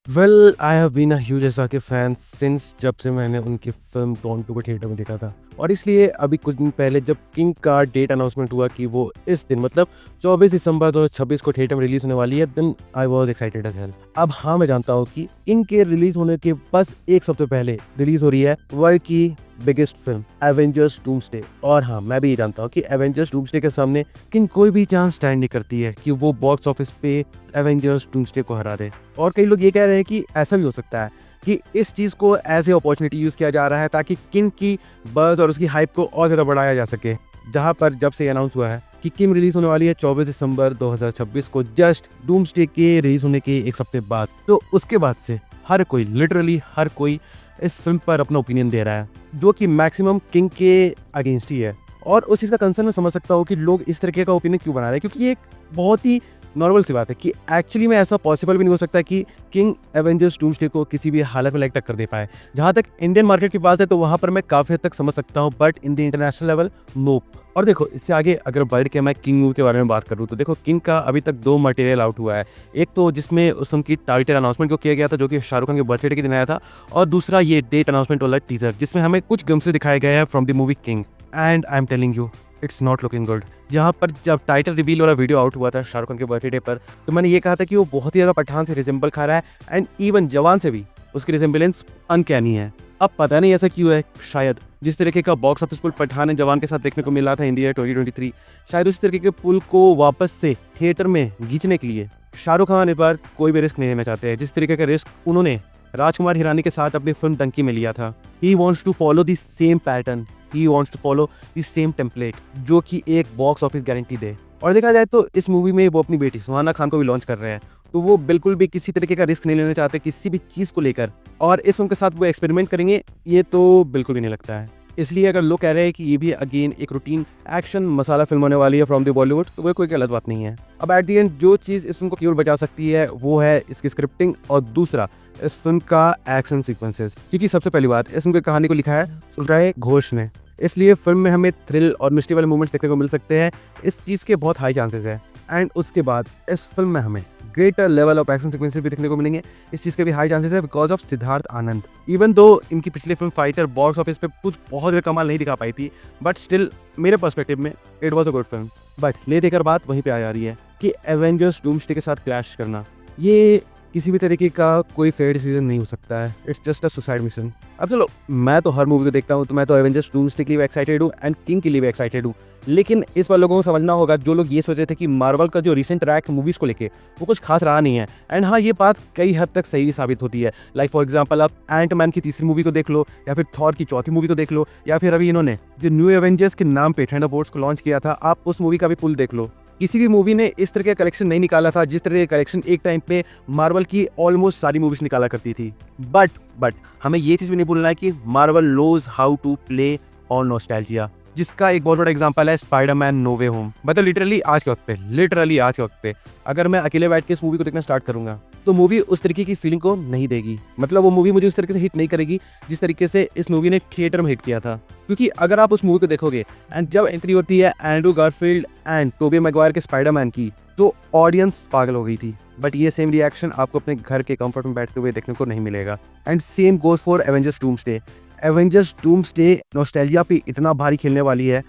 Well I have been a huge SRK fan since जब से मैंने उनकी फिल्म डॉन 2 को थिएटर में देखा था। और इसलिए अभी कुछ दिन पहले जब किंग का डेट अनाउंसमेंट हुआ कि वो इस दिन मतलब 24 दिसंबर 2026 को थिएटर में रिलीज होने वाली है, then I was excited as hell. अब हाँ, मैं जानता हूँ कि किंग के रिलीज होने के बस एक हफ्ते पहले रिलीज हो रही है वर्ल्ड की बिगेस्ट फिल्म एवेंजर्स डूम्सडे। और हाँ, मैं भी ये जानता हूँ कि एवेंजर्स डूम्सडे के सामने किंग कोई भी चांस स्टैंड नहीं करती है कि वो बॉक्स ऑफिस पे एवेंजर्स डूम्सडे को हरा दे। और कई लोग ये कह रहे हैं कि ऐसा भी हो सकता है कि इस चीज़ को एज ए अपॉर्चुनिटी यूज़ किया जा रहा है ताकि किंग की बज़ और उसकी हाइप को और ज़्यादा बढ़ाया जा सके। जहाँ पर जब से अनाउंस हुआ है कि किंग रिलीज होने वाली है 24 दिसंबर 2026 को, जस्ट डूम्सडे के रिलीज होने के एक हफ्ते बाद, तो उसके बाद से हर कोई, लिटरली हर कोई इस फिल्म पर अपना ओपिनियन दे रहा है, जो कि मैक्सिमम किंग के अगेंस्ट ही है। और उस चीज़ का कंसर्न मैं समझ सकता हूँ कि लोग इस तरीके का ओपिनियन क्यों बना रहे हैं, क्योंकि ये एक बहुत ही नॉर्मल सी बात है कि एक्चुअली में ऐसा पॉसिबल भी नहीं हो सकता कि किंग एवेंजर्स डूम्सडे को किसी भी हालत में लाइक टक्कर दे पाए। जहाँ तक इंडियन मार्केट की बात है तो वहाँ पर मैं काफ़ी हद तक समझ सकता हूँ, but in the international level nope. और देखो, इससे आगे अगर बढ़ के मैं किंग मूवी के बारे में बात करूँ तो देखो, किंग का अभी तक 2 मटेरियल आउट हुआ है। एक तो जिसमें उस फिल्म की टाइटल अनाउंसमेंट को किया गया था, जो कि शाहरुख खान के बर्थडे के दिन आया था, और दूसरा ये डेट अनाउंसमेंट वाला टीजर जिसमें हमें कुछ ग्लिम्प्सेस दिखाए गए हैं from the movie king, and I am telling you it's not looking good. यहाँ पर जब टाइटल रिवील वाला वीडियो आउट हुआ था शाहरुख खान के बर्थडे पर, तो मैंने ये कहा था कि वो बहुत ही ज़्यादा पठान से रिजेंबल खा रहा है, एंड इवन जवान से भी उसकी रिजेंबलेंस अनकैनी है। अब पता नहीं ऐसा क्यों है, शायद जिस तरीके का box office pull Pathaan and Jawan के साथ देखने को मिला था इंडिया 2023, शायद उस तरीके के पुल को वापस से थिएटर में खींचने के लिए शाहरुख खान इस बार कोई भी रिस्क नहीं लेना चाहते हैं, जिस तरीके का रिस्क उन्होंने राजकुमार हिरानी के साथ अपनी फिल्म डंकी में लिया था। He wants to follow the same pattern, he wants to follow the same template, जो कि एक बॉक्स ऑफिस गारंटी दे। और देखा जाए तो इस मूवी में वो अपनी बेटी सुहाना खान को भी लॉन्च कर रहे हैं, तो वो बिल्कुल भी किसी तरीके का रिस्क नहीं लेना चाहते किसी भी चीज़ को लेकर, और इस फिल्म के साथ वो एक्सपेरिमेंट करेंगे ये तो बिल्कुल भी नहीं लगता है। इसलिए अगर लोग कह रहे हैं कि ये भी अगेन एक रूटीन एक्शन मसाला फिल्म होने वाली है फ्रॉम द बॉलीवुड, तो वो कोई गलत बात नहीं है। अब एट दी एंड जो चीज़ इस फिल्म को केवल बचा सकती है वो है इसकी स्क्रिप्टिंग, और दूसरा इस फिल्म का एक्शन सीक्वेंसेस, क्योंकि सबसे पहली बात, इस फिल्म की कहानी को लिखा है सुलराय घोष ने, इसलिए फिल्म में हमें थ्रिल और मिस्ट्री वाले मूवमेंट्स देखने को मिल सकते हैं। इस चीज़ के बहुत हाई चांसेस है। एंड उसके बाद इस फिल्म में हमें greater level of action sequences भी देखने को मिलेंगे। इस चीज़ के भी हाई चांसेस है because of Siddharth Anand. Even though इनकी पिछली फिल्म फाइटर बॉक्स ऑफिस पे कुछ बहुत ज़्यादा कमाल नहीं दिखा पाई थी, बट स्टिल मेरे पर्सपेक्टिव में it was a good film. But ले देकर बात वहीं पे आ जा रही है कि एवेंजर्स डूम्सडे के साथ क्लैश करना ये किसी भी तरीके का कोई फेयर डिसीजन नहीं हो सकता है। It's just a suicide mission. अब चलो, मैं तो हर मूवी को देखता हूँ, तो मैं तो एवेंजर्स डूम्सडे के लिए एक्साइटेड हूँ एंड किंग के लिए भी एक्साइटेड हूँ। लेकिन इस बार लोगों को समझना होगा, जो लोग ये सोच रहे थे कि मार्वल का जो रिसेंट ट्रैक मूवीज़ को लेके वो कुछ खास रहा नहीं है, एंड हाँ, ये बात कई हद तक सही साबित होती है। लाइक फॉर एग्जाम्पल, आप एंटमैन की तीसरी मूवी को देख लो, या फिर थॉर की चौथी मूवी को देख लो, या फिर अभी इन्होंने जो न्यू एवेंजर्स के नाम पे थंडरबोल्ट्स को लॉन्च किया था, आप उस मूवी का भी पुल देख लो। किसी भी मूवी ने इस तरह का कलेक्शन नहीं निकाला था जिस तरह का कलेक्शन एक टाइम पे मार्वल की ऑलमोस्ट सारी मूवीज निकाला करती थी। बट हमें ये चीज़ भी नहीं भूलना है कि Marvel knows how to play on nostalgia, जिसका एक बहुत बड़ा एग्जांपल है स्पाइडरमैन नो वे होम। मतलब लिटरली आज के वक्त पे अगर मैं अकेले बैठ के इस मूवी को देखना स्टार्ट करूंगा तो मूवी उस तरीके की फीलिंग को नहीं देगी। मतलब वो मूवी मुझे उस तरीके से हिट नहीं करेगी जिस तरीके से इस मूवी ने थिएटर में हिट किया था। क्योंकि अगर आप उस मूवी को देखोगे एंड जब एंट्री होती है Andrew Garfield and Toby Maguire के स्पाइडरमैन की, तो ऑडियंस पागल हो गई थी। बट ये सेम रिएक्शन आपको अपने घर के कंफर्ट में बैठते हुए देखने को नहीं मिलेगा। And same goes for Avengers doomsday. Avengers doomsday nostalgia पे इतना भारी खेलने वाली है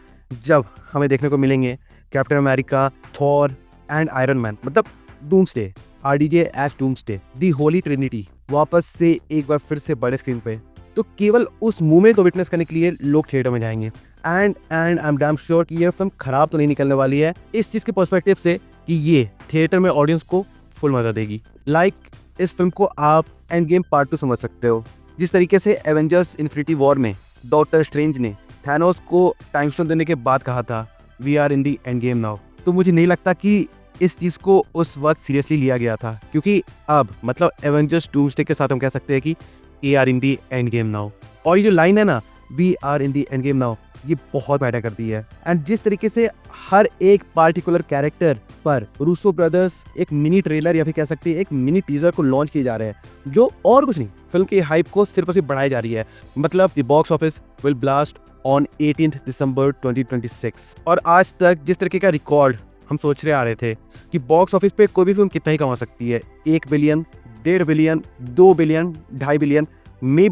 जब हमें देखने को मिलेंगे captain America, Thor and iron man, मतलब डूम्सडे, आरडीजे एज डूम्सडे, दी होली ट्रिनिटी वापस से एक बार फिर से बड़े स्क्रीन पे। तो केवल उस मूवमेंट को विटनेस करने के लिए लोग थिएटर में जाएंगे। And I am damn sure कि ये फिल्म खराब तो नहीं निकलने वाली है इस चीज़ के पर्सपेक्टिव से कि ये थिएटर में ऑडियंस को फुल मजा देगी। लाइक इस फिल्म को आप एंड गेम पार्ट 2 समझ सकते हो। जिस तरीके से एवेंजर्स इन्फिनिटी वॉर में डॉक्टर स्ट्रेंज ने थैनोस को टाइम स्टोन देने के बाद कहा था we are in the endgame now, तो मुझे नहीं लगता कि इस चीज़ को उस वक्त सीरियसली लिया गया था। क्योंकि अब मतलब एवेंजर्स डूम्सडे के साथ हम कह सकते हैं कि we are in the endgame now. और ये जो लाइन है ना, we are in the endgame now, ये बहुत मैटर करती है। एंड जिस तरीके से हर एक पार्टिकुलर कैरेक्टर पर रूसो ब्रदर्स एक मिनी ट्रेलर या फिर कह सकते हैं एक मिनी टीजर को लॉन्च किए जा रहे हैं, जो और कुछ नहीं, फिल्म की हाइप को सिर्फ और सिर्फ बढ़ाई जा रही है। मतलब the box office will blast on 18 दिसंबर 2026। और आज तक जिस तरीके का रिकॉर्ड हम सोच रहे आ रहे थे कि बॉक्स ऑफिस पे कोई भी फिल्म कितना ही कमा सकती है, 1 billion, 1.5 billion, 2 billion, 2.5 billion, may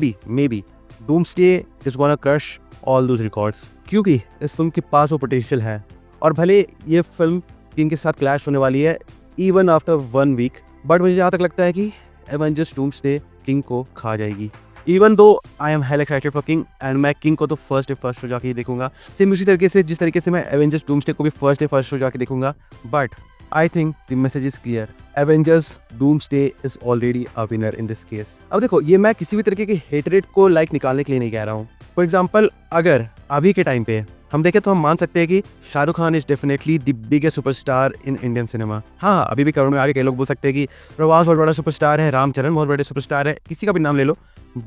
be doomsday is gonna crush all those records, क्योंकि इस फिल्म के पास वो पोटेंशियल है। और भले ये फिल्म किंग के साथ क्लैश होने वाली है इवन आफ्टर 1 वीक, बट मुझे जहाँ तक लगता है कि एवेंजर्स डूम्सडे किंग को खा जाएगी। Even though I am hello excited for king and मैं किंग को तो फर्स्ट डे फर्स्ट शो जाके ही देखूंगा, सेम उसी तरीके से जिस तरीके से मैं एवेंजर्स डूम्सडे को भी फर्स्ट डे फर्स्ट शो जाके देखूंगा। But I think the message is clear, Avengers Doomsday is already a winner in this case. अब देखो, ये मैं किसी भी तरीके की हेटरेट को निकालने के लिए नहीं कह रहा हूँ। फॉर एग्जाम्पल, अगर अभी के टाइम पे हम देखें तो हम मान सकते हैं कि Shahrukh Khan is definitely the biggest superstar in Indian cinema. हाँ, अभी भी करोड़ में आगे कई लोग बोल सकते हैं कि प्रभास बहुत बड़ा सुपरस्टार है, रामचरण बहुत बड़े सुपरस्टार है, किसी का भी नाम ले लो,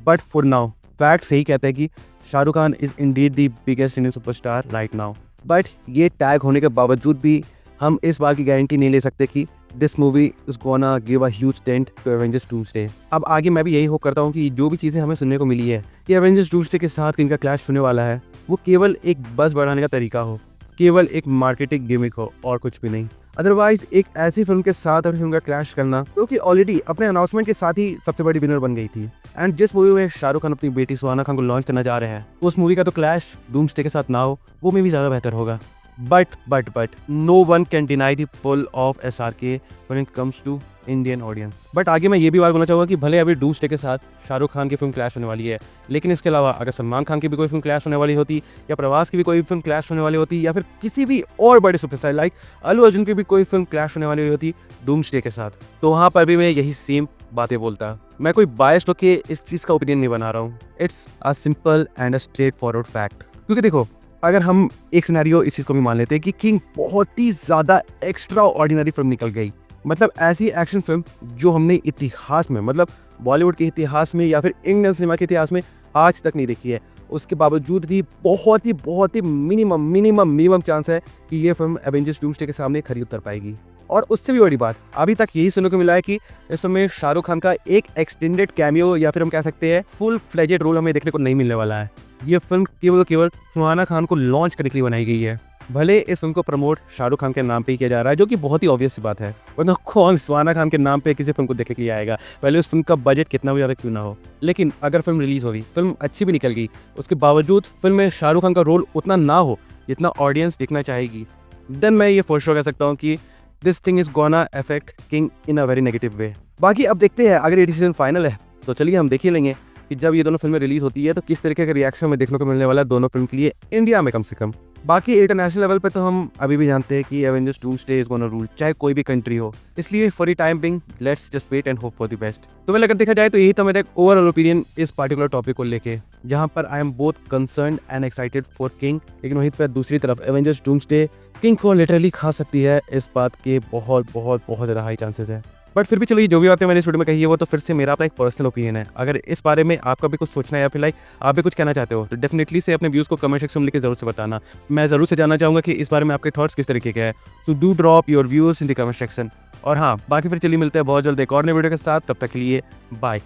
बट फॉर नाउ फैक्ट सही कहते हैं कि Shahrukh Khan is Indeed the biggest Indian superstar right now. But ये टैग होने के बावजूद भी हम इस बात की गारंटी नहीं ले सकते कि this movie is gonna give a huge dent to Avengers Doomsday. अब आगे मैं भी यही होप करता हूँ कि जो भी चीज़ें हमें सुनने को मिली है कि एवेंजर्स डूम्सडे के साथ इनका क्लैश होने वाला है, वो केवल एक बस बढ़ाने का तरीका हो, केवल एक मार्केटिंग गिमिक हो और कुछ भी नहीं। अदरवाइज एक ऐसी फिल्म के साथ अपनी फिल्म का क्लैश करना, क्योंकि ऑलरेडी अपने अनाउंसमेंट के साथ ही सबसे बड़ी विनर बन गई थी। एंड जिस मूवी में शाहरुख खान अपनी बेटी सुहाना खान को लॉन्च करना जा रहे हैं, उस मूवी का तो क्लैश डूम्सडे के साथ ना हो, वो में भी ज़्यादा बेहतर होगा। But no one can deny the pull of SRK when it comes to Indian audience. But आगे मैं ये भी बात बोलना चाहूँगा कि भले अभी डूम्सडे के साथ शाहरुख खान की फिल्म क्लैश होने वाली है, लेकिन इसके अलावा अगर सलमान खान की भी कोई फिल्म क्लैश होने वाली होती, या प्रभास की भी कोई फिल्म क्लैश होने वाली होती, या फिर किसी भी और बड़े सुपरस्टार लाइक अल्लू अर्जुन की भी कोई फिल्म क्लैश होने वाली होती डूम्सडे के साथ, तो वहाँ पर भी मैं यही सेम बातें बोलता। मैं कोई बायस्ड होके इस चीज़ का ओपिनियन नहीं बना रहा हूँ, it's a simple and a straight forward fact. क्योंकि देखो, अगर हम एक सिनेरियो इस चीज़ को भी मान लेते हैं कि किंग बहुत ही ज़्यादा एक्स्ट्रा ऑर्डिनरी फिल्म निकल गई, मतलब ऐसी एक्शन फिल्म जो हमने इतिहास में, मतलब बॉलीवुड के इतिहास में या फिर इंडियन सिनेमा के इतिहास में आज तक नहीं देखी है, उसके बावजूद भी बहुत ही मिनिमम चांस है कि ये फिल्म एवेंजर्स डूम्सडे के सामने खरी उतर पाएगी। और उससे भी बड़ी बात, अभी तक यही सुनने को मिला है कि इस समय शाहरुख खान का एक एक्सटेंडेड कैमियो या फिर हम कह सकते हैं फुल फ्लेजेड रोल हमें देखने को नहीं मिलने वाला है। ये फिल्म केवल सुहाना खान को लॉन्च करने के लिए बनाई गई है। भले इस फिल्म को प्रमोट शाहरुख खान के नाम पे ही किया जा रहा है, जो कि बहुत ही ऑब्वियस सी बात है, वरना कौन सुहाना खान के नाम पे किसी फिल्म को देखने के लिए आएगा, पहले उस फिल्म का बजट कितना भी ज़्यादा क्यों ना हो। लेकिन अगर फिल्म रिलीज होगी, फिल्म अच्छी भी निकल गई, उसके बावजूद फिल्म में शाहरुख खान का रोल उतना ना हो जितना ऑडियंस देखना चाहेगी, देन मैं ये फॉर श्योर कह सकता हूँ कि this thing is gonna affect king in a very negative way. बाकी अब देखते हैं, अगर ये डिसीजन फाइनल है तो चलिए हम देख ही लेंगे कि जब ये दोनों फिल्में रिलीज होती है तो किस तरीके का रिएक्शन हमें देखने को मिलने वाला है दोनों फिल्म के लिए इंडिया में कम से कम। बाकी इंटरनेशनल लेवल पे तो हम अभी भी जानते हैं कि Avengers Doomsday is gonna rule, चाहे कोई भी कंट्री हो। इसलिए for the time being let's just wait and hope for the best. तो वेल, अगर देखा जाए तो यही था मेरा एक ओवरऑल ओपिनियन इस पार्टिकुलर टॉपिक को लेके, जहां पर I am both concerned and excited for King, लेकिन वहीं पर दूसरी तरफ एवेंजर्स डूम्सडे किंग को लिटरली खा सकती है, इस बात के बहुत ज़्यादा हाई चांसेस है। बट फिर भी चलो, ये जो भी बातें मैंने इस वीडियो में कही है वो तो फिर से मेरा अपना एक पर्सनल ओपिनियन है। अगर इस बारे में आपका भी कुछ सोचना है या फिर लाइक आप भी कुछ कहना चाहते हो तो डेफिनेटली से अपने व्यूज़ को कमेंट सेक्शन में लिख के जरूर से बताना। मैं ज़रूर से जानना चाहूँगा कि इस बारे में आपके थॉट्स किस तरीके के हैं। So do drop your views in the comment section. और हाँ, बाकी फिर चलिए मिलते हैं बहुत जल्द एक और नए वीडियो के साथ, तब तक के लिए बाय।